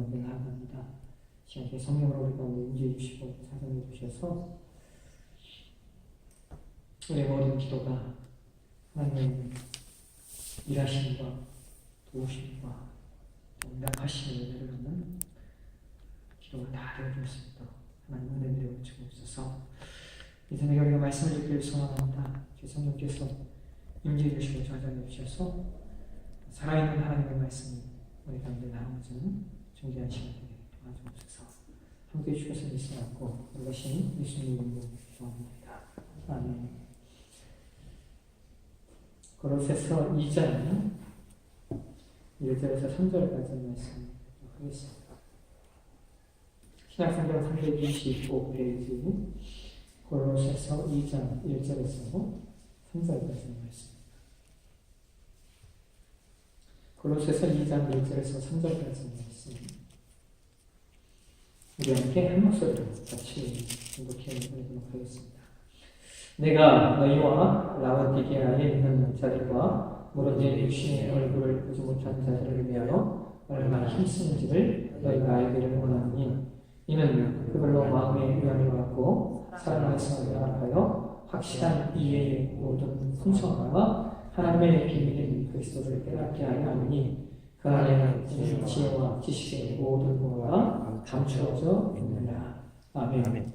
가운데 나아갑니다. 시간에 성령으로 우리 가운데 인도해 주시고 사용해 주셔서 우리 모든 기도가 하나님의 일하심과 도우심과 응답하심을 내려놓는 기도가 다 되어줄 수 있도록 하나님 은혜 내려주고 있어서 이 새벽에 우리가 말씀을 듣기를 소원합니다. 주 성령께서 임재해 주시고 좌정해 주셔서 살아있는 하나님의 말씀이 우리 가운데 나오는 존귀한 시간 되게 도와주옵소서. 함께해 주셔서 믿습니다. 그것이 예수님 이름으로 기도합니다. 아멘. 고로새서 2장 1절에서 3절까지 말씀 하겠습니다. 신약성경 325페이지 고로새서 2장 1절에서 3절까지 말씀. 고로새서 2장 1절에서 3절까지 말씀. 우리 함께 한 목소리로 같이 공독해 보도록 하겠습니다. 내가 너희와 라오디게아에 있는 자들과 무너진 육신의 얼굴을 보지 못한 자들을 위하여 얼마나 힘쓰는지를 너희가 알기를 원하니 이는 그걸로 마음의 위안을 받고 사랑에서 연합하여 확실한 이해의 모든 풍성함과 하나님의 비밀인 그리스도를 깨닫게 하려 하니 그 안에는 지혜와 지식의 모든 공로가 감추어져 있느니라. 아멘.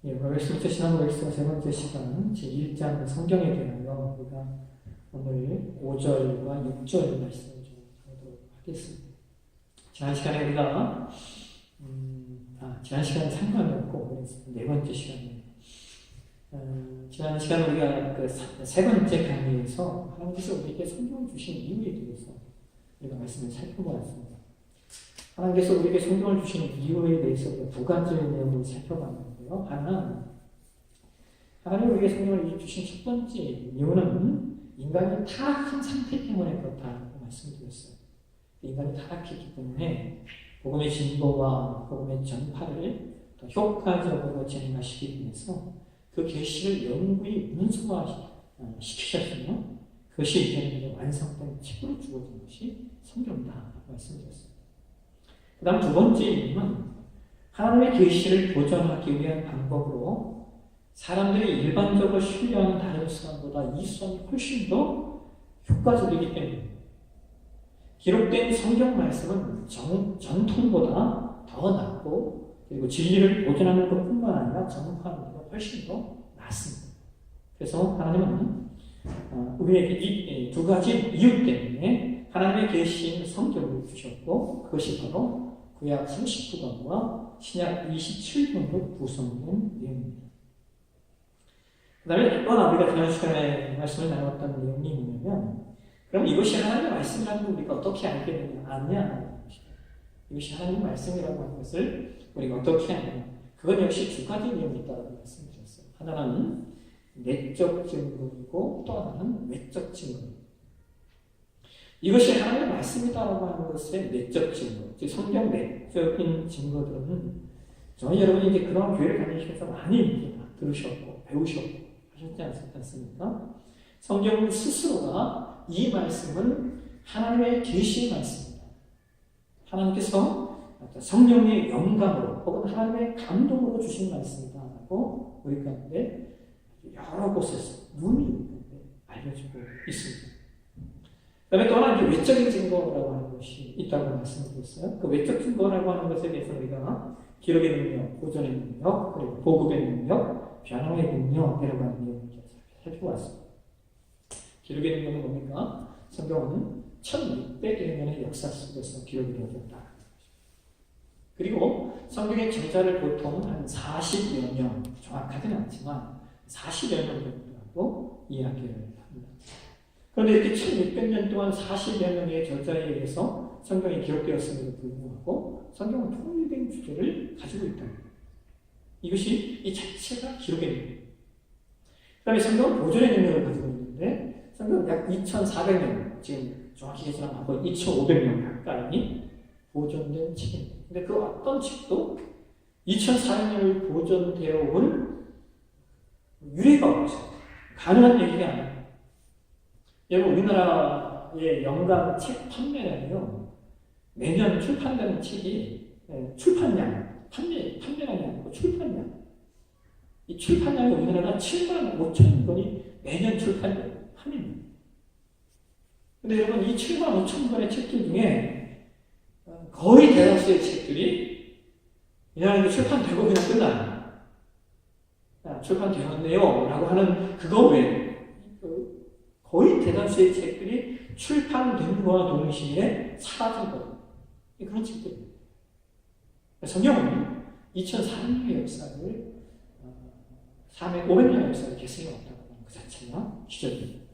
예, 월수부터 신앙월수가 세 번째 시간은 제1장 성경에 대하여 우리가 오늘 5절과 6절 말씀을 좀 보도록 하겠습니다. 지난 시간에 우리가 지난 시간은 상관없고 네 번째 시간이에요. 지난 시간에 우리가 그 세 번째 강의에서 하나님께서 우리에게 성경을 주신 이유에 대해서 우리가 말씀을 살펴보았습니다. 하나님께서 우리에게 성경을 주신 이유에 대해서 두 가지 내용을 살펴봤는데요. 하나님 우리에게 성경을 주신 첫 번째 이유는 인간이 타락한 상태 때문에 그렇다고 말씀드렸어요. 인간이 타락했기 때문에 복음의 진보와 복음의 전파를 더 효과적으로 진행하시기 위해서 그 계시를 영구히 문서화시키셨으며 그것이 이제는 완성된 책으로 주어진 것이 성경이다 말씀드렸습니다. 그 다음 두 번째 이유는 하나님의 계시를 보존하기 위한 방법으로 사람들이 일반적으로 신뢰하는 다른 수단보다 이 수단이 훨씬 더 효과적이기 때문입니다. 기록된 성경 말씀은 정통보다 더 낫고 그리고 진리를 보존하는 것뿐만 아니라 전파하는 것보다 훨씬 더 낫습니다. 그래서 하나님은 우리에게 이 두 가지 이유 때문에 하나님의 계시인 성경을 주셨고 그것이 바로 구약 39권과 신약 27권으로 구성된 내용입니다. 그 다음에 또 우리가 지난 시간에 말씀을 나눴던 내용이 뭐냐면 그럼 이것이 하나님의 말씀이라는 걸 우리가 어떻게 알게 아느냐는 것입니다. 이것이 하나님의 말씀이라고 하는 것을 우리가 어떻게 아느냐. 그건 역시 두 가지 내용이 있다고 말씀드렸어요. 하나는 내적 증거이고 또 하나는 외적 증거입니다. 이것이 하나님의 말씀이다라고 하는 것의 내적 증거, 즉 성경 내적인 증거들은 저희 여러분이 이제 그런 교회를 다니시면서 많이 들으셨고 배우셨고 하셨지 않습니까? 성경 스스로가 이 말씀은 하나님의 계시의 말씀입니다. 하나님께서 성령의 영감으로 혹은 하나님의 감동으로 주신 말씀이다라고 우리 가운데 여러 곳에서 눈이 알려지고 있습니다. 그 다음에 또 하나 외적인 증거라고 하는 것이 있다고 말씀드렸어요. 그 외적 증거라고 하는 것에 대해서 우리가 기록의 능력, 보존의 능력, 그리고 보급의 능력, 변화의 능력이라고 하는 내용을 살펴봤습니다. 기록의 능력은 뭡니까? 성경은 1600여 년의 역사 속에서 기록이 되어졌다. 그리고 성경의 저자를 보통 한 40여 년, 정확하지는 않지만 40여 년 정도라고 이야기를 합니다. 그런데 이렇게 1600년 동안 40여 명의 저자에 의해서 성경이 기록되었음에도 불구하고 성경은 통일된 주제를 가지고 있다. 이것이 이 자체가 기록의 능력입니다. 그 다음에 성경은 보존의 능력을 가지고 있는데 성경은 약 2400년, 지금 정확히 계산하면 거의 2500년 가까이 보존된 책입니다. 근데 그 어떤 책도 2400년을 보존되어 온 유래가 없어요. 가능한 얘기가 아니에요. 여러분, 우리나라의 영감 책 판매량이요, 매년 출판되는 책이 출판량, 판매량이 아니고 출판량. 이 출판량이 우리나라가 7만 5천 권이 매년 출판돼요. 한 해는. 근데 여러분, 이 7만 5천 권의 책들 중에 거의 대다수의 책들이 이 나라에 출판되고 그냥 끝나요. 출판되었네요 라고 하는 그거 외에 거의 대다수의 책들이 출판된 것과 동시에 사라져버려요. 그런 책들입니다. 성경은 2004년의 역사를 500년의 역사를 계승해왔다고 하는 그 자체가 기적입니다.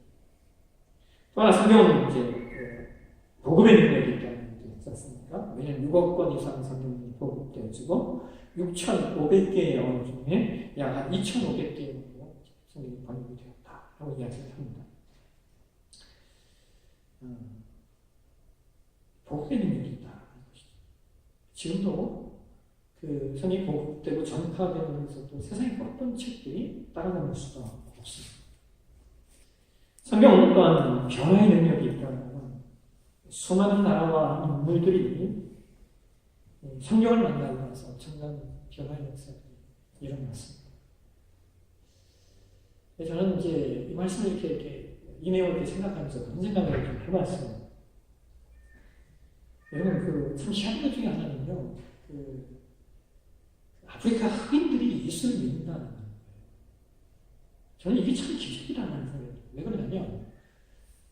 또 하나 성경은 이제 복음의 능력이 있다는 게 있지 않습니까? 매년 6억 권 이상 성경이 보급되어지고 6,500개의 언어 중에 약 한 2,500개의 언어로 성경이 번역이 되었다라고 이야기를 합니다. 복음의 능력이 있다는 것이죠. 지금도 그 성경이 보급되고 전파되면서도 세상의 어떤 책들이 따라가는 수가 없습니다. 성경은 또한 변화의 능력이 있다는 수많은 나라와 인물들이 성경을 만나고 나서 엄청난 변화의 역사들이 일어났습니다. 저는 이제 이 말씀을 이렇게 이 내용을 생각하면서 그런 생각을 좀 해봤어요. 여러분, 참 희한한 것 중에 하나는요, 아프리카 흑인들이 예수를 믿는다는 거예요. 저는 이게 참 기적이라는 생각이 들어요. 왜 그러냐면,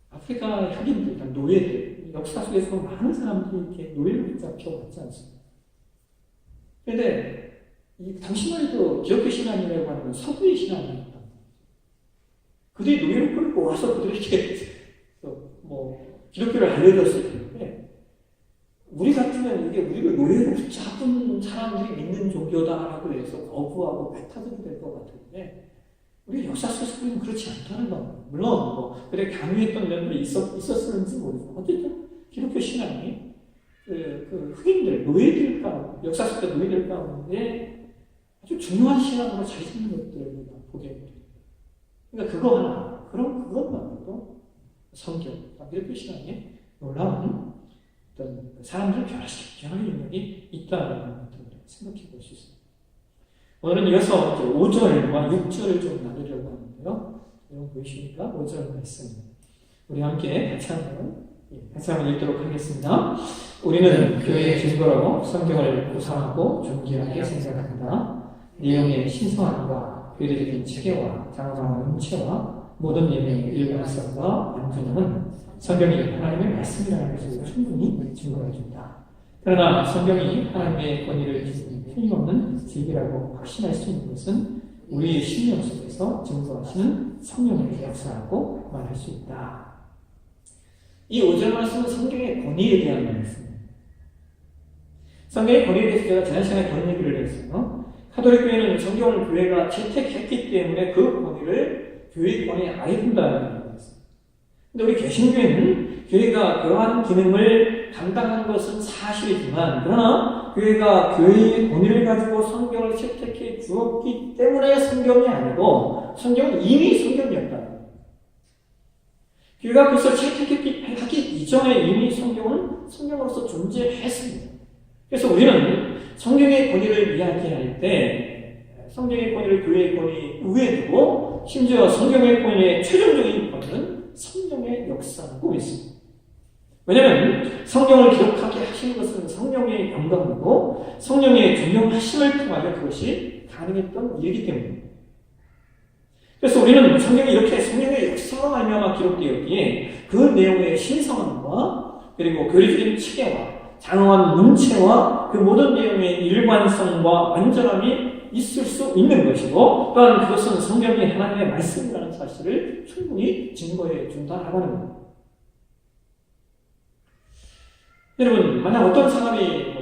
아프리카 흑인들, 노예들, 역사 속에서 많은 사람들이 이렇게 노예로 붙잡혀왔지 않습니까? 그런데, 당시만 해도 기독교 신앙이라고 하는 건 서구의 신앙이었단 말이죠. 그들이 노예로 끌고 와서 그들에게 기독교를 알려줬을 텐데, 우리 같으면 이게 우리를 노예로 붙잡은 사람들이 믿는 종교다라고 해서 거부하고 배타적이 될 것 같은데, 우리 역사 속에서는 그렇지 않다는 겁니다. 물론, 그래 강요했던 면도 있었을지 모르지만, 어쨌든 기독교 신앙이 흑인들, 노예들 가운데, 역사 속의 노예들 가운데 아주 중요한 신앙으로 자리 잡는 것들을 우리가 보게 됩니다. 그러니까 그거 하나, 그것만으로도 성경, 기독교 신앙에 놀라운 어떤 사람들을 변화시키는 변화의 능력이 있다는 것들을 생각해 볼 수 있습니다. 오늘은 이어서 5절과 6절을 좀 나누려고 하는데요. 여러분 보이십니까? 5절 말씀. 우리 함께 같이 한번 읽도록 하겠습니다. 우리는 교회의 증거로 성경을 고상하고 존귀하게 생각한다. 내용의 신성함과 교리적인 체계와 장엄한 음체와 모든 예명의 일관성과 완전함은 성경이 하나님의 말씀이라는 것을 충분히 증거해준다. 그러나 성경이 하나님의 권위를 지닌 틀림없는 진리라고 확신할 수 있는 것은 우리의 신령 속에서 증거하시는 성령의 역사라고 말할 수 있다. 이 5절 말씀은 성경의 권위에 대한 말씀입니다. 성경의 권위에 대해서 제가 지난 시간에 그런 얘기를 했어요. 가톨릭 교회는 성경을 교회가 채택했기 때문에 그 권위를 교회의 권위 아래 둔다는 얘기를 했어요. 근데 우리 개신교회는 교회가 그러한 기능을 감당한 것은 사실이지만, 그러나 교회가 교회의 권위를 가지고 성경을 채택해 주었기 때문에 성경이 아니고 성경은 이미 성경이었다. 교회가 그것을 채택하기 이전에 이미 성경은 성경으로서 존재했습니다. 그래서 우리는 성경의 권위를 이야기할 때 성경의 권위를 교회의 권위 위에 두고 심지어 성경의 권위의 최종적인 권위는 성령의 역사라고 믿습니다. 왜냐하면 성경을 기록하게 하신 것은 성령의 영광이고 성령의 존경하심을 통하여 그것이 가능했던 일이기 때문입니다. 그래서 우리는 성경이 이렇게 성령의 역사로 말미암아 기록되었기에 그 내용의 신성함과 그리고 교리적인 체계와 장엄한 문체와 그 모든 내용의 일관성과 완전함이 있을 수 있는 것이고, 또한 그것은 성경이 하나님의 말씀이라는 사실을 충분히 증거해 준다라고 하는 겁니다. 여러분, 만약 어떤 사람이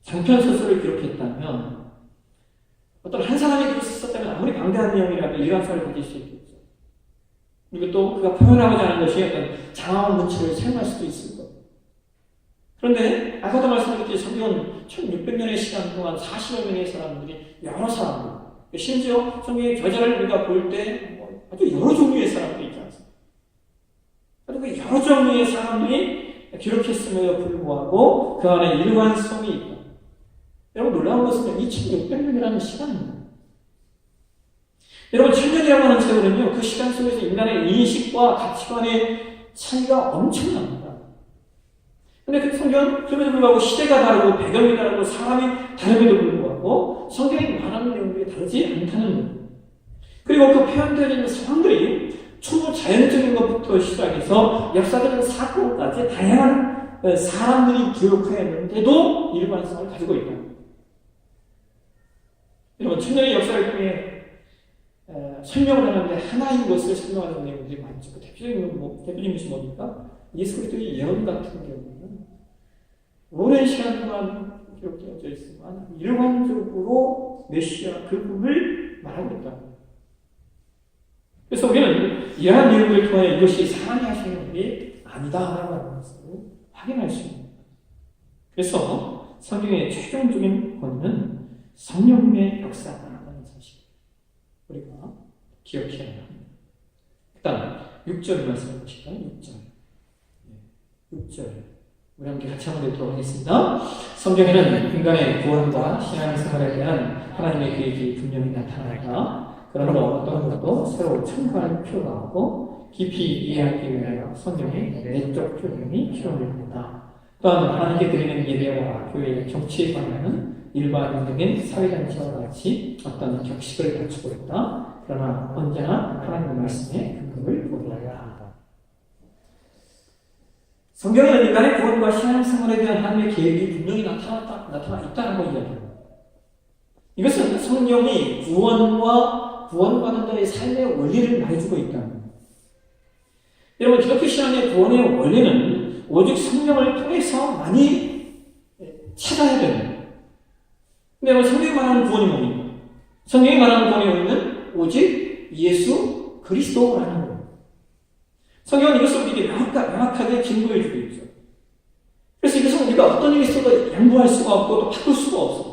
장편서술을 기록했다면, 어떤 한 사람이 그것을 썼다면 아무리 방대한 내용이라도 일관성을 가질 수 있겠죠. 그리고 또 그가 표현하고자 하는 것이 어떤 장황한 문체를 사용할 수도 있을 겁니다. 그런데 아까도 말씀드렸듯이 성경은 1600년의 시간 동안 40여 명의 사람들이, 여러 사람들, 심지어 성경의 저자를 우리가 볼 때 아주 여러 종류의 사람들이 있지 않습니까? 아주 여러 종류의 사람들이 기록했음에도 불구하고 그 안에 일관성이 있다. 여러분 놀라운 것은 2600년이라는 시간입니다. 여러분 1000년이라고 하는 세월은요, 그 시간 속에서 인간의 인식과 가치관의 차이가 엄청납니다. 근데 그 성경, 그럼에도 불구하고 시대가 다르고 배경이 다르고 사람이 다름에도 불구하고 성경이 말하는 내용들이 다르지 않다는 거예요. 그리고 그 표현되어 있는 상황들이 초자연적인 것부터 시작해서 역사적인 사건까지 다양한 사람들이 기록하였는데도 일관성을 가지고 있다. 여러분, 천년의 역사를 통해 설명을 하는데 하나인 것을 설명하는 내용들이 많죠. 대표적인 것이 뭡니까? 예수 그리스도의 예언 같은 경우는 오랜 시간 동안 기록되어져 있지만 일관적으로 메시아 그분을 말하고 있다. 그래서 우리는 이러한 내용을 통해 이것이 사람이 하시는 일이 아니다라고 하는 것을 확인할 수 있습니다. 그래서 성경의 최종적인 권위는 성령님의 역사라는 사실 우리가 기억해야 합니다. 일단 6절 말씀해 보실까요? 6절 우리 함께 같이 한번 읽도록 하겠습니다. 성경에는 인간의 구원과 신앙생활에 대한 하나님의 계획이 분명히 나타나다. 그러므로 어떤 것도 새로 첨가할 필요가 없고 깊이 이해하기 위하여 성경의 내적 표현이 필요합니다. 또한 하나님께 드리는 예배와 교회의 정치에 관하여는 일반적인 사회단체와 같이 어떤 격식을 갖추고 있다. 그러나 언제나 하나님의 말씀에 근거를 보여야 한다. 성경에는 인간의 구원과 신앙생활에 대한 하나님의 계획이 분명히 나타나 있다는 이야기합니다. 이것은 성령이 구원받는 자의 삶의 원리를 말해주고 있다는 겁니다. 여러분, 기독교 신앙의 구원의 원리는 오직 성령을 통해서 많이 찾아야 됩니다. 근데 여러분, 성경이 말하는 구원이 뭡니까? 성경이 말하는 구원의 원리는 오직 예수 그리스도라는 거예요. 성경은 이것을 우리에게 명확하게 증거해주고 있죠. 그래서 이것은 우리가 어떤 일이 있어도 양보할 수가 없고 또 바꿀 수가 없어.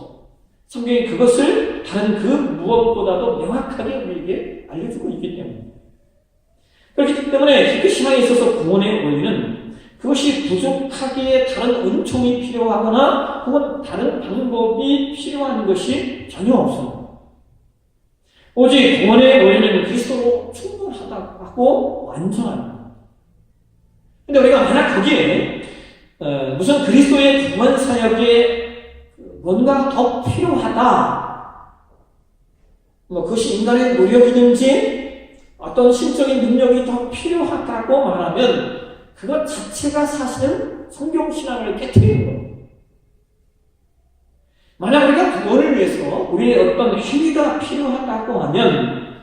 성경이 그것을 다른 그 무엇보다도 명확하게 우리에게 알려주고 있기 때문에. 그렇기 때문에 그 신앙에 있어서 구원의 원리는 그것이 부족하기에 다른 은총이 필요하거나 혹은 다른 방법이 필요한 것이 전혀 없습니다. 오직 구원의 원리는 그리스도로 충분하다고 완전합니다. 근데 우리가 만약 거기에 무슨 그리스도의 구원 사역에 뭔가 더 필요하다, 그것이 인간의 노력이든지 어떤 신적인 능력이 더 필요하다고 말하면 그것 자체가 사실은 성경신앙을 깨트리는 거예요. 만약 우리가 구원을 위해서 우리의 어떤 행위가 필요하다고 하면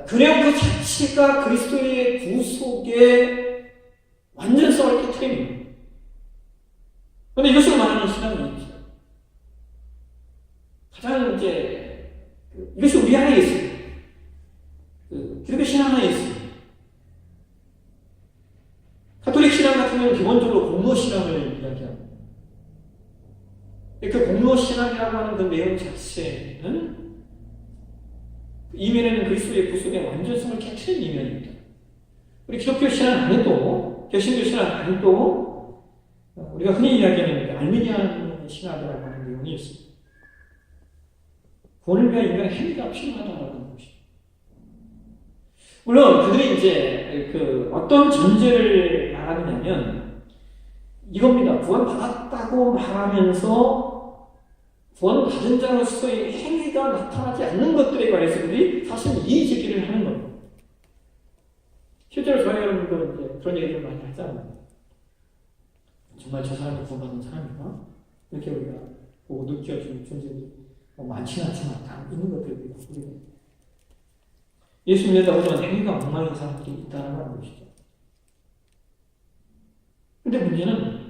그 내용 그 자체가 그리스도의 구속의 완전성을 깨트립니다. 그런데 이것을 말하는 신앙이 있죠. 가장 이것이 우리 안에 있어요. 기독교 신앙 안에 있어요. 가톨릭 신앙 같은 경우는 기본적으로 공로 신앙을 이야기합니다. 그 공로 신앙이라고 하는 그 내용 자체는 이면에는 그리스도의 구속의 완전성을 깨트린 이면입니다. 우리 기독교 신앙 안에도, 개신교 신앙 안에도 우리가 흔히 이야기하는 알미니안 신학이라고 하는 내용이 있습니다. 구원을 위한 인간의 행위가 필요하다는 것입니다. 물론 그들이 어떤 전제를 말하느냐면 이겁니다. 구원받았다고 말하면서 구원받은 자로서의 행위가 나타나지 않는 것들에 관해서 그들이 사실 이의제기를 하는 겁니다. 실제로 저희 여러분도 그런 얘기를 많이 하잖아요. 정말 저 사람이 구원받은 사람인가? 이렇게 우리가 보고 느껴지는 존재들이 많지는 않지만 다 있는 것들입니다. 예수 믿는다고 하지만 행위가 엉망인 사람들이 있다는 것이죠. 그런데 문제는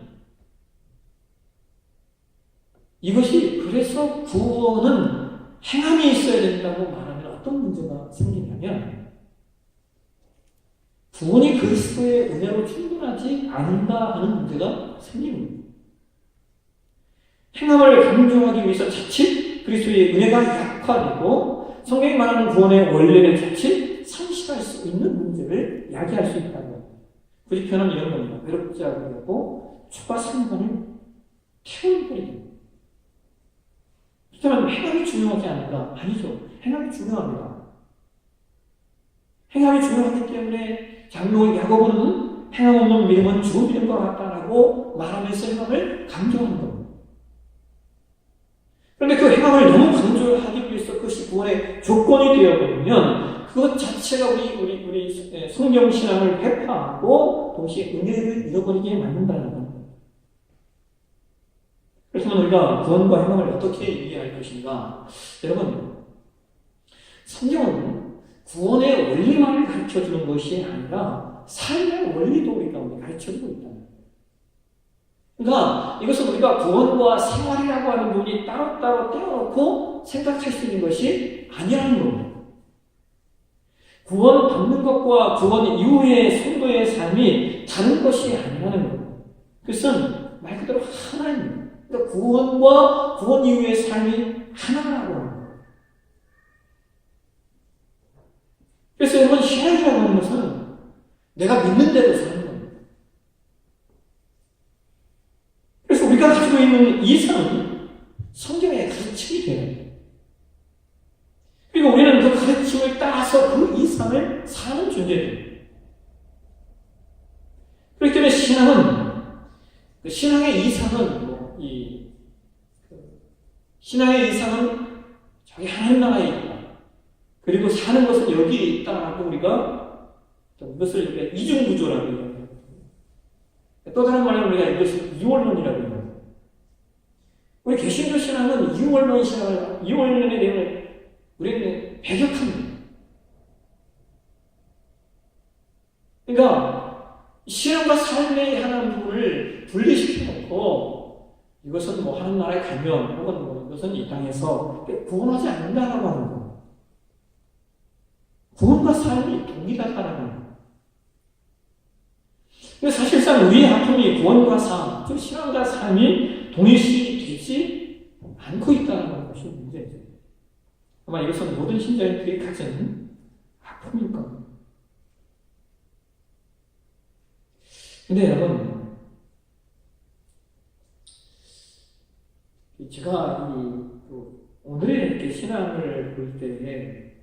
이것이 그래서 구원은 행함이 있어야 된다고 말하면 어떤 문제가 생기냐면 구원이 그리스도의 은혜로 충분하지 않는다 하는 문제가 생깁니다. 행함을 강조하기 위해서 자칫 그리스도의 은혜가 약화되고 성경이 말하는 구원의 원리를 자칫 상실할 수 있는 문제를 야기할 수 있다는 겁니다. 굳이 표현하면 이런 겁니다. 외롭지 않고 주가 상관을 태워버리는. 그렇다면 행함이 중요하지 않을까? 아니죠. 행함이 중요합니다. 행함이 중요하기 때문에 장로 야고보는 행함 없는 믿음은 죽은 믿음과 같다라고 말하면서 행함을 강조하는 겁니다. 그런데 그 행함을 너무 강조하기 위해서 그것이 구원의 조건이 되어버리면 그것 자체가 우리 성경신앙을 회파하고 동시에 은혜를 잃어버리게 만든다는 겁니다. 그래서 우리가 구원과 행함을 어떻게 이해할 것인가? 여러분, 성경은 구원의 원리만을 가르쳐주는 것이 아니라 삶의 원리도 우리가 가르쳐주고 있다. 그러니까 이것은 우리가 구원과 생활이라고 하는 부분이 따로따로 떼어놓고 생각할 수 있는 것이 아니라는 겁니다. 구원 받는 것과 구원 이후의 성도의 삶이 다른 것이 아니라는 겁니다. 그것은 말 그대로 하나입니다. 그러니까 구원과 구원 이후의 삶이 하나라고 하는 거예요. 그래서 여러분, 신앙이라고 하는 것은 내가 믿는 대로 사는 겁니다. 그래서 우리가 가지고 있는 이상은 성경의 가르침이 되는. 그리고 우리는 그 가르침을 따라서 그 이상을 사는 존재입니다. 그렇기 때문에 신앙의 이상은 신앙의 이상은 저기 하나님 나라에 있다. 그리고 사는 것은 여기에 있다라고 우리가 이것을 우리가 이중구조라고 얘기합니다. 또 다른 말로 우리가 이것을 이원론이라고 합니다. 우리 개신교 신앙은 이원론 신앙을, 이원론의 내용을 우리는 배격합니다. 그러니까 신앙과 삶의 하나의 부분을 분리시켜놓고 이것은 하나님 나라에 가면 혹은 이것은 이 땅에서 구원하지 않는다라고 하는 겁니다. 구원과 삶이 동일하다라는 겁니다. 사실상 우리의 아픔이 구원과 삶, 즉 신앙과 삶이 동일시 되지 않고 있다는 것이 문제죠. 아마 이것은 모든 신자들이 가진 아픔일 겁니다. 근데 여러분, 제가 오늘의 이렇게 신앙을 볼 때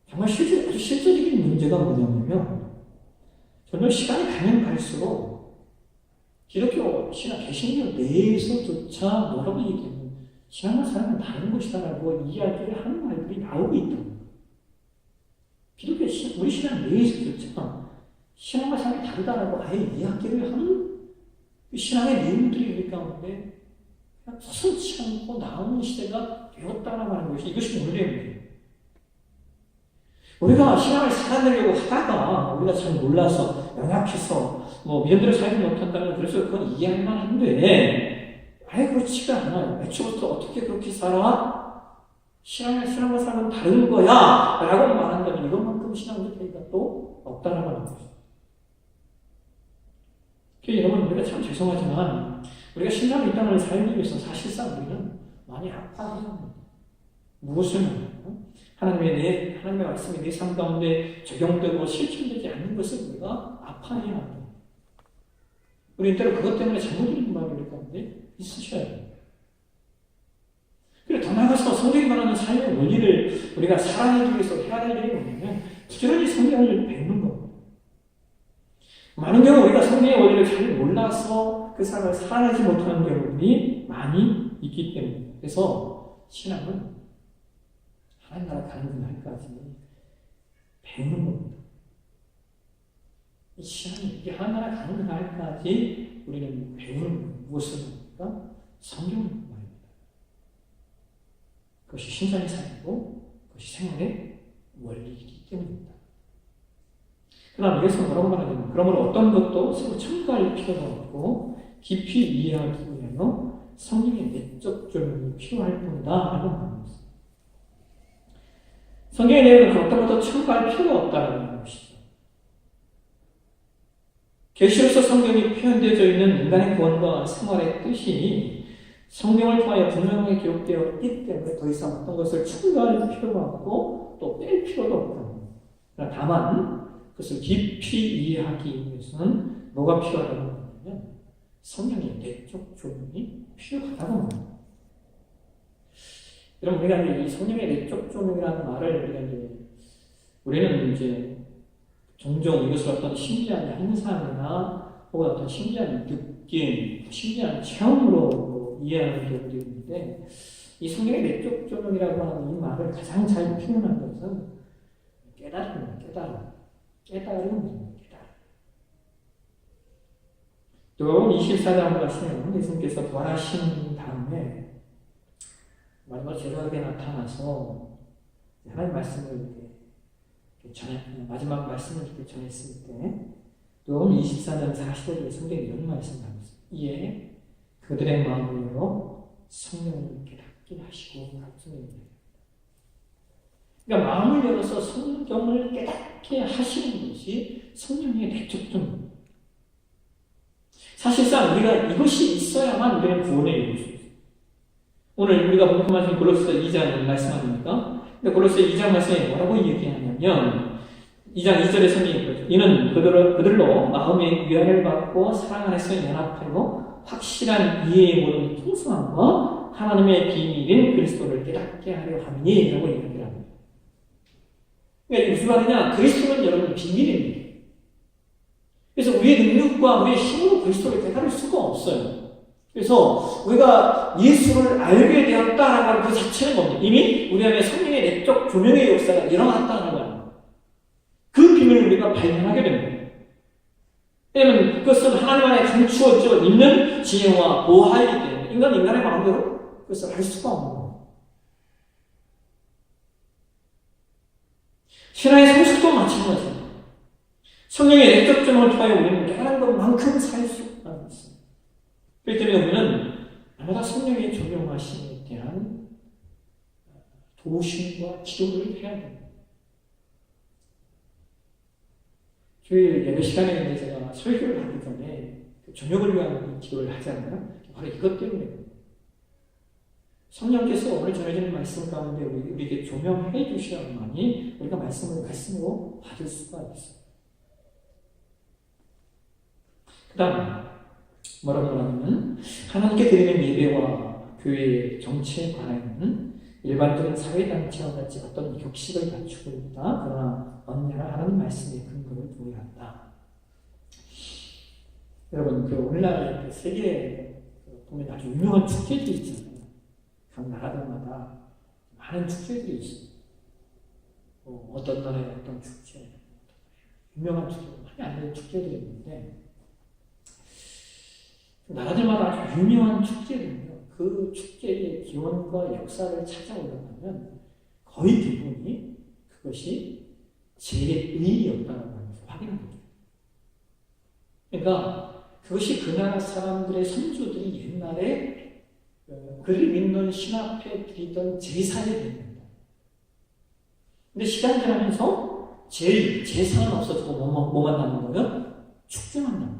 정말 아주 실질적인 문제가 뭐냐면 점점 시간이 가면 갈수록 기독교 신앙, 개신교 내에서조차 뭐라고 얘기하면 신앙과 삶은 다른 것이다라고 이야기를 하는 말들이 나오고 있다. 기독교 우리 신앙 내에서조차 신앙과 삶이 다르다라고 아예 이야기를 하는 신앙의 내용들이 우리 가운데 그냥 서슴지 않고 나오는 시대가 되었다라고 하는 것이 이것이 오늘의 문제예요. 우리가 신앙을 살아내려고 하다가 우리가 잘 몰라서 연약해서 믿음대로 살지 못한다면 그래서 그건 이해할 만한데 아예 그렇지가 않아요. 애초부터 어떻게 그렇게 살아? 신앙과 삶은 다른 거야 라고 말한다면 이것만큼 신앙의 차이가 또 없다라고 하는 거죠. 여러분, 우리가 참 죄송하지만 우리가 신앙의 이 땅을 살기 위해서 사실상 우리는 많이 아파해야 합니다. 무엇을 말하나요? 하나님의 말씀이 내 삶 가운데 적용되고 실천되지 않는 것을 우리가 아파해야 합니다. 우리는 때로 그것 때문에 잘못 읽는 마음이 우리 가운데 있으셔야 됩니다. 그리고 더 나아가서 성경이 말하는 삶의 원리를 우리가 살아내기 위해서 해야 될 일이 뭐냐면 부지런히 성경을 배우는 겁니다. 많은 경우 우리가 성경의 원리를 잘 몰라서 그 삶을 살아내지 못하는 경우들이 많이 있기 때문입니다. 그래서 신앙은 하나님 나라 가는 그날까지 배우는 겁니다. 이 신앙이 이게 하나님 나라 가는 그날까지 우리는 배우는 겁니다. 무엇을 말합니까? 성경을 말입니다. 그것이 신자의 삶이고 그것이 생활의 원리이기 때문입니다. 그러나 여기서 뭐라고 말하냐면 그러므로 어떤 것도 서로 첨가할 필요가 없고 깊이 이해하기 위하여 성경의 내적 조명이 필요할 뿐이다 라고 말합니다. 성경의 내용은 어떤 것도 첨가할 필요가 없다는 것이죠. 계시로서 성경이 표현되어져 있는 인간의 구원과 생활의 뜻이 성경을 통하여 분명하게 기록되어 있기 때문에 더 이상 어떤 것을 첨가할 필요가 없고 또 뺄 필요도 없다. 다만 그것을 깊이 이해하기 위해서는 뭐가 필요하다고 하냐면 성령의 내적 조명이 필요하다고 합니다. 여러분, 우리가 이 성령의 내적 조명이라는 말을 우리는 이제 종종 이것을 어떤 신기한 현상이나 혹은 어떤 신기한 느낌, 신기한 체험으로 이해하는 경우도 있는데, 이 성령의 내적 조명이라고 하는 이 말을 가장 잘 표현한 것은 깨달음입니다. 깨달음. 또 24장 말씀에 예수님께서 부활하신 다음에 마지막 제자에게 나타나서 하나님 말씀을 마지막 말씀을 이렇게 전했을 때, 또 24장 40절에 성경에 이런 말씀을 하고 있습니다. 이에 그들의 마음을 열어 성령을 깨닫게 하시고 말씀입니다. 그러니까 마음을 열어서 성경을 깨닫게 하시는 것이 성령의 내적 조명입니다. 사실상 우리가 이것이 있어야만 우리는 구원에 이룰 수 있어요. 오늘 우리가 본문하신 골로새 2장을 말씀합니까? 근데 골로새 2장 말씀에 뭐라고 얘기하냐면 2장 2절에 성경이 그러죠. 이는 그들로 마음의 위안을 받고 사랑 안에서 연합하여 확실한 이해의 모든 풍성함과 하나님의 비밀인 그리스도를 깨닫게 하려 함이니 라고 얘기를 합니다. 그러니까 무슨 말이냐? 그리스도는 여러분 비밀입니다. 그래서 우리의 능력과 우리의 힘으로 그리스도를 깨달을 수가 없어요. 그래서 우리가 예수를 알게 되었다라고 하는 그 자체는 뭡니까? 이미 우리 안에 성령의 내적 조명의 역사가 일어났다는 거예요. 그 비밀을 우리가 발견하게 됩니다. 왜냐하면 그것은 하나님 안에 감추어져 있는 지혜와 보화이기 때문에 인간의 마음대로 그것을 알 수가 없는 거예요. 신앙의 성숙도 마찬가지입니다. 성령의 내적 조명을 통하여 우리는 깨달은 것만큼 살 수가 있습니다. 그렇기 때문에 우리는 날마다 성령의 조명하심에 대한 도심과 기도를 해야 됩니다. 주일 예배 시간에 제가 설교를 하기 전에 저녁을 위한 기도를 하잖아요. 바로 이것 때문에 성령께서 오늘 전해지는 말씀 가운데 우리에게 조명해 주셔야만이 우리가 말씀으로 받을 수가 있어요. 그 다음 뭐라고 하냐면 하나님께 드리는 예배와 교회의 정치에 관하여는 일반적인 사회단체와 같이 어떤 격식을 갖추고 있다. 그러나 언제나 하나님 말씀의 근거를 두어야 한다. 여러분, 오늘날 세계에 보면 아주 유명한 축제들이 있잖아요. 각 나라들마다 많은 축제들이 있어요. 어떤 나라의 어떤 축제, 유명한 축제, 많이 안 되는 축제들이 있는데 나라들마다 아주 유명한 축제들은요. 그 축제의 기원과 역사를 찾아 올라가면 거의 대부분이 그것이 제의였다는 것을 확인합니다. 그러니까 그것이 그 나라 사람들의 선조들이 옛날에 그를 믿는 신 앞에 드리던 제사에 됩니다. 근데 시간이 지나면서 제사는 없어지고 뭐만 남는 거예요? 축제만 남는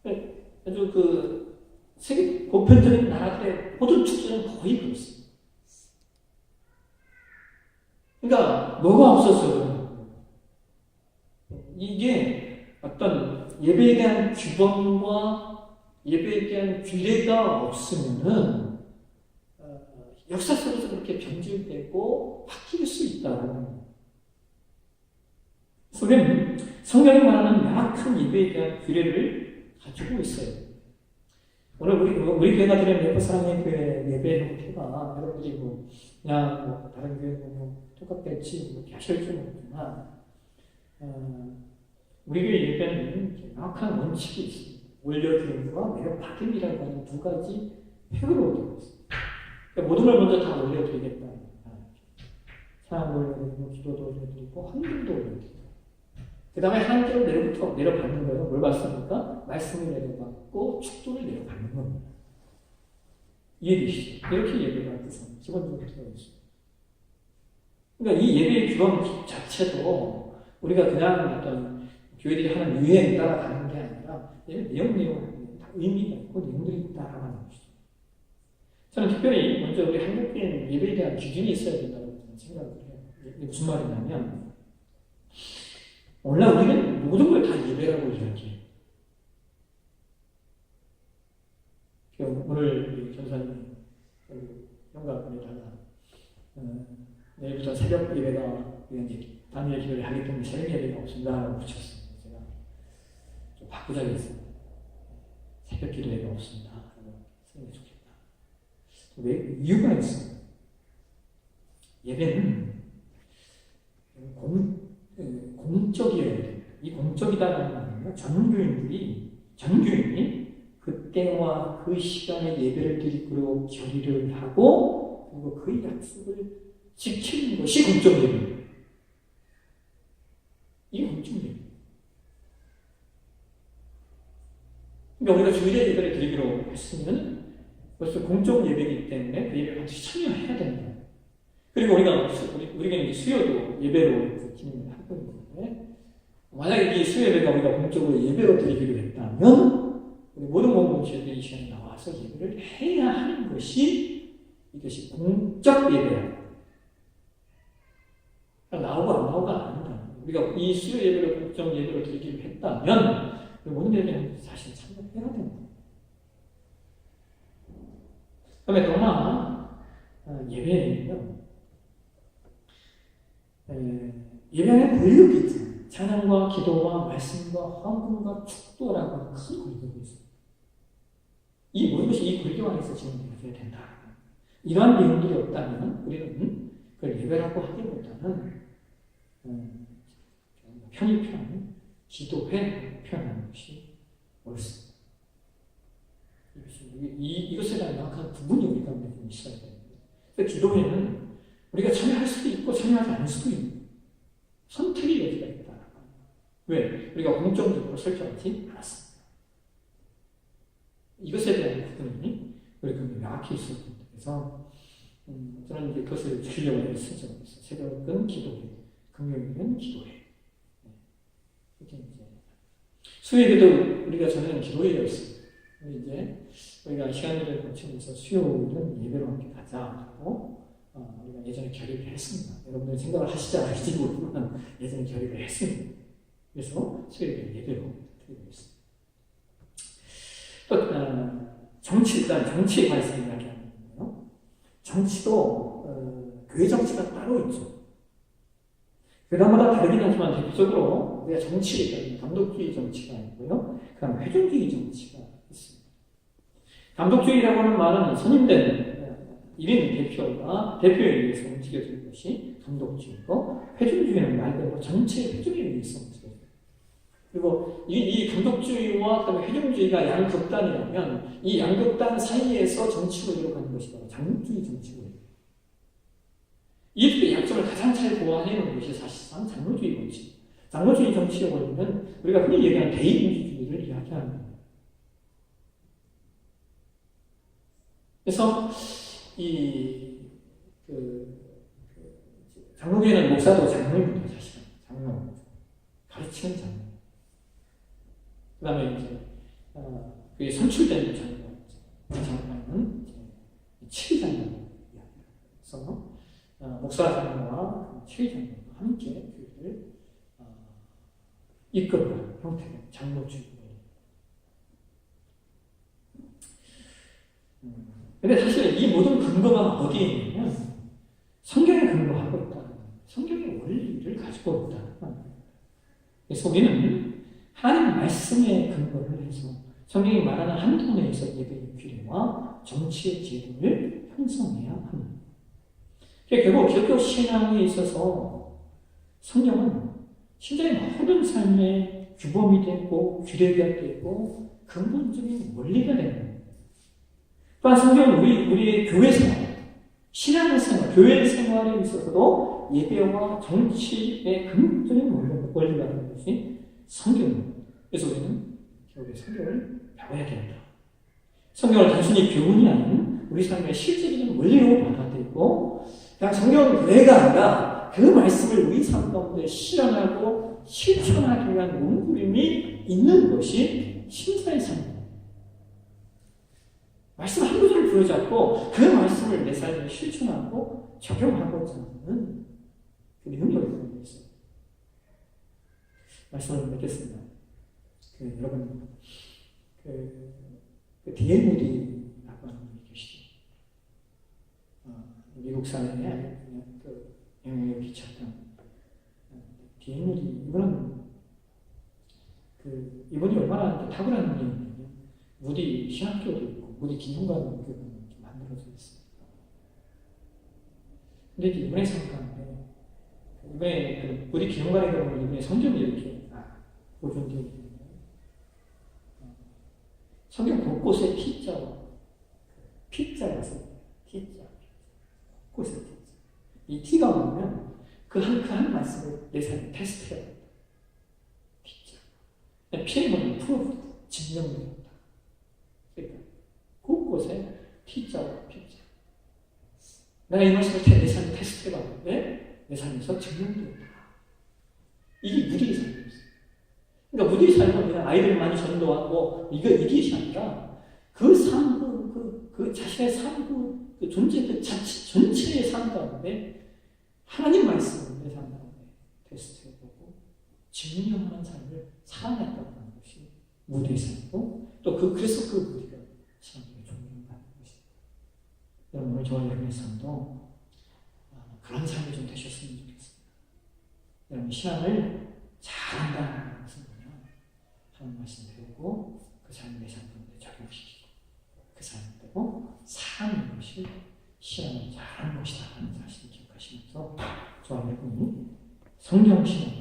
거예요. 아주 세계 보편적인 나라들의 모든 축제는 거의 그렇습니다. 그러니까 뭐가 없어서 이게 어떤 예배에 대한 규범과 예배에 대한 규례가 없으면은 역사 속에서 그렇게 변질되고 바뀔 수 있다는 거예요. 우리는 성경이 말하는 명확한 예배에 대한 규례를 가지고 있어요. 오늘 우리 교회가 드리는 예포 사랑의 교회 예배 형태가 여러분들이 그냥 다른 교회 똑같겠지 이렇게 하실 줄 모르지만 우리 교회 예배는 명확한 원칙이 있습니다. 올려드림과 내려받음이라고 하는 두 가지 획으로 되어 있습니다. 그러니까 모든 걸 먼저 다 올려드리겠다. 사랑 올려드리고 기도도 올려드리고 헌금도 올려드리고 그 다음에 하나님께로 내려받는 거예요. 뭘 받습니까? 말씀을 내려받고 축도를 내려받는 겁니다. 이해되시죠? 이렇게 예배가 기본적으로 되어 있습니다. 그러니까 이 예배의 규범 자체도 우리가 그냥 어떤 교회들이 하는 유행에 따라가는 게 아니라 내용 다 의미가 있고 내용들이 있다라고 하는 것이죠. 저는 특별히 먼저 우리 한국교회는 예배에 대한 기준이 있어야 된다고 생각을 해요. 이게 무슨 말이냐면 오늘날 우리는 모든 걸 다 예배라고 이야기해요. 오늘 전사님 현관문에다가 내일부터 새벽 예배가 이제 단일 기도를 하기 때문에 새벽 예배가 없습니다라고 붙였어요. 제가 좀 바꾸자겠어요. 새벽 기도 예배가 없습니다. 생각이 좋겠다. 왜? 이유가 있어요. 예배는 공적이어야 돼요. 이 공적이다라는 말은요, 전교인이 그때와 그 시간에 예배를 드리고 결의를 하고 그리고 그 약속을 지키는 것이 공적 예배예요. 이게 공적 예배예요. 그러니까 우리가 주일에 예배를 드리기로 했으면 벌써 공적 예배이기 때문에 그 예배에 반드시 참여해야 된다. 그리고 우리가 이제 수요도 예배로 진행을 하고 있는데, 만약에 이 수요 예배가 우리가 공적으로 예배로 드리기로 했다면 우리 모든 공동체들이 이 시간에 나와서 예배를 해야 하는 것이 이것이 공적 예배야. 나오고 안 나오고가 아니다. 우리가 이 수요 예배를 공적 예배로 드리기로 했다면 모든 예배는 사실 참여해야 된다. 그다음에 또 하나 예배는요. 예배는 권력이 있잖아요. 찬양과 기도와 말씀과 헌금과 축도라고 하는 큰 권력이 있어요. 이 모든 것이 이 권력 안에서 진행되어야 된다. 이러한 내용들이 없다면 우리는 그걸 예배라고 하기보다는 편히 표현하는 기도회라고 표현하는 것이 옳습니다. 이것에 대한 명확한 구분이 우리 가운데 좀 있어야 됩니다. 기도회는 우리가 참여할 수도 있고 참여하지 않을 수도 있는 선택의 여지가 있다. 왜? 우리가 공적으로 설정하지 않았습니다. 이것에 대한 부분이 우리가 명확히 있어야 됩니다. 그래서 저는 이제 그것을 지키려고 했었죠. 새벽은 기도회, 금요일은 기도회. 이렇게 이제 수요일에도 우리가 저는 기도회였습니다. 이제 우리가 시간을 거치면서 수요일은 예배로 함께 가자고 우리가 예전에 결의를 했습니다. 여러분들 생각을 하시지 않을지 모르지만 예전에 결의를 했습니다. 그래서 수요일에 예배로 드리고 있습니다. 또 일단 정치에 관해서 이야기하는 거예요. 정치도 교회 정치가 따로 있죠. 그다음마다 다르긴 하지만 대표적으로 우리가 정치, 감독주의 정치가 있고요. 그 다음 회중주의 정치가 있습니다. 감독주의라고 하는 말은 선임된 1인 대표에 의해서 움직여지는 것이 감독주의고, 회중주의는 말 그대로 전체 회중에 의해서 움직여져요. 그리고 이 감독주의와 그다음에 회중주의가 양극단이라면 이 양극단 사이에서 정치로 이루어가는 것이 바로 장로주의 정치고요. 이 약점을 가장 잘 보완해놓은 것이 사실상 장로주의 정치. 장로주의 정치의 원리는 우리가 흔히 얘기하는 대의민주주의를 이야기하는 겁니다. 그래서 장로교회는 목사도 장로입니다. 사실은 장로, 가르치는 장로. 그 다음에 이제 그게 선출된 장로가 있죠. 그 장로는 치장로라고 이야기합니다. 그래서 목사 장로와 치장로가 함께 교회를 이끌어가는 형태가 장로주의입니다. 근데 사실 이 모든 근거가 어디에 있냐면 성경에 근거하고 있다. 성경의 원리를 가지고 있다. 그래서 우리는 하나님 말씀에 근거를 해서 성경이 말하는 한도 내에서 예배의 규례와 정치의 제도를 형성해야 합니다. 결국 기독교 신앙에 있어서 성경은 신자의 모든 삶의 규범이 되고 규례가 되고 근본적인 원리가 됩니다. 또한 성경은 우리의 교회 생활, 신앙의 생활, 교회 생활에 있어서도 예배와 정치의 근본적인 원리가 되는 것이 성경입니다. 그래서 우리는 결국에 성경을 배워야 된다. 성경을 단순히 교훈이 아닌 우리 삶의 실제적인 원리로 받아들이고 그냥 성경은 교회가 아니라 그 말씀을 우리 삶 가운데 실현하고 실천하기 위한 몸부림이 있는 것이 신자의 삶입니다. 말씀 한 구절을 부여잡고 그 말씀을 내 삶에 실천하고 적용하고자 하는 그 능력이 있어요. 말씀을 맺겠습니다. 여러분, D.L. 무디라고 하는 분이 계시죠. 미국 사회에 영향력을 끼쳤던 D.L. 무디, 이분이 얼마나 탁월한 분이었냐면, 무디 신학교도 있고, 무디 기념관도 만들어져 있어요. 근데 이번에 생각하는데, 이번에 무디 기념관에 가면 이번에 성경이 이렇게 보존되어 있는데, 성경 곳곳에 T자와 P자가 있어요. T자. 곳곳에 T자. 이 T가 뭐냐면, 그 한 말씀을 내 삶에 테스트해야 된다. T자. P는 뭐냐면, 프로브, 증명되었다. 그러니까, 곳곳에 T자와 P자. 내가 이 말씀을 내 삶에 테스트해봤는데, 내 삶에서 증명되었다. 이게 무디의 삶이었어요. 그러니까 무디의 삶은 그냥 아이들 많이 전도하고, 이것이 아니라, 그 삶, 그 자신의 삶, 그 존재, 그 자체, 전체의 삶 가운데, 하나님 말씀을 내 삶 가운데 테스트해보고, 증명하는 삶을 살아냈다고 하는 것이 무디의 삶이고, 또 그래서 그 무디가 사람에게 존경받는 것입니다. 여러분, 오늘 저와 여러분의 삶도 그런 삶이 좀 되셨으면 좋겠습니다. 여러분, 신앙을 잘한다는 것은 뭐냐? 하나님 말씀 배우고, 그 삶을 내 삶 가운데 적용시키고, 그 삶대로 사는 것이 신앙을 잘하는 것이다 하는 사실을 기억하시면서 저와 여러분이 성경 신앙